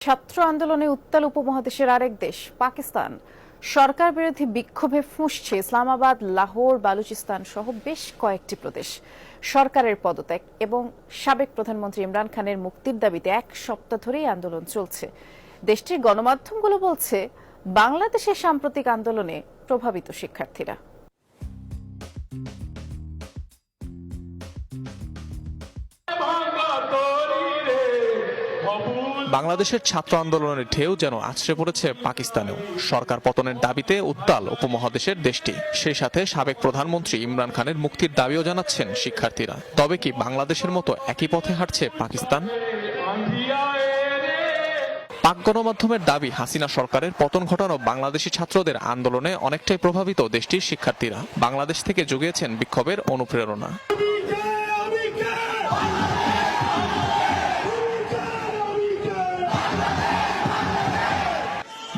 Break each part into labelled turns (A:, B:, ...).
A: ছাত্র আন্দোলনে উত্তাল উপমহাদেশের আরেক দেশ পাকিস্তান। সরকার বিরোধী বিক্ষোভে ফুঁসছে ইসলামাবাদ, লাহোর, বালুচিস্তান সহ বেশ কয়েকটি প্রদেশ। সরকারের পদত্যাগ এবং সাবেক প্রধানমন্ত্রী ইমরান খানের মুক্তির দাবিতে এক সপ্তাহ ধরেই আন্দোলন চলছে। দেশটির গণমাধ্যমগুলো বলছে, বাংলাদেশের সাম্প্রতিক আন্দোলনে প্রভাবিত শিক্ষার্থীরা।
B: বাংলাদেশের ছাত্র আন্দোলনের ঢেউ যেন আছড়ে পড়েছে পাকিস্তানেও। সরকার পতনের দাবিতে উত্তাল উপমহাদেশের দেশটি। সেই সাথে সাবেক প্রধানমন্ত্রী ইমরান খানের মুক্তির দাবিও জানাচ্ছেন শিক্ষার্থীরা। তবে কি বাংলাদেশের মতো একই পথে হাঁটছে পাকিস্তান? পাক গণমাধ্যমের দাবি, হাসিনা সরকারের পতন ঘটানো বাংলাদেশি ছাত্রদের আন্দোলনে অনেকটাই প্রভাবিত দেশটির শিক্ষার্থীরা। বাংলাদেশ থেকে জুগিয়েছেন বিক্ষোভের অনুপ্রেরণা।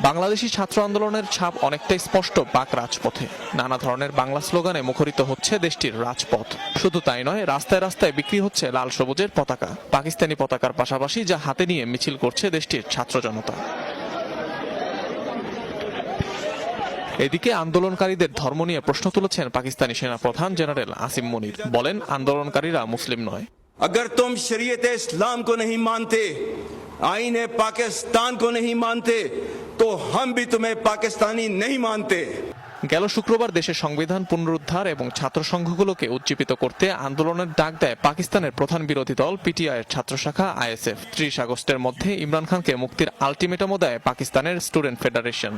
B: বাংলাদেশি ছাত্র আন্দোলনের ছাপ অনেকটাই স্পষ্ট পাক রাজপথে। নানা ধরনের বাংলা স্লোগানে মুখরিত হচ্ছে দেশটির রাজপথ। শুধু তাই নয়, রাস্তায় রাস্তায় বিক্রি হচ্ছে লাল সবুজের পতাকা। পাকিস্তানি পতাকার পাশাপাশি যা হাতে নিয়ে মিছিল করছে দেশটির ছাত্র জনতা। এদিকে আন্দোলনকারীদের ধর্ম নিয়ে প্রশ্ন তুলেছেন পাকিস্তানি সেনাপ্রধান জেনারেল আসিম মনির। বলেন, আন্দোলনকারীরা মুসলিম নয়।
C: अगर तुम शरीयत इस्लाम को नहीं मानते, आईन पाकिस्तान को नहीं मानते, तो हम भी तुम्हें पाकिस्तानी नहीं मानते।
B: গেল শুক্রবার দেশের সংবিধান পুনরুদ্ধার এবং ছাত্র সংঘগুলোকে উজ্জীবিত করতে আন্দোলনের ডাক দেয় পাকিস্তানের প্রধান বিরোধী দল পিটিআইয়ের ছাত্র শাখা আইএসএফ। 30 আগস্টের মধ্যে ইমরান খানকে মুক্তির আলটিমেটামও দেয় পাকিস্তানের স্টুডেন্ট ফেডারেশন।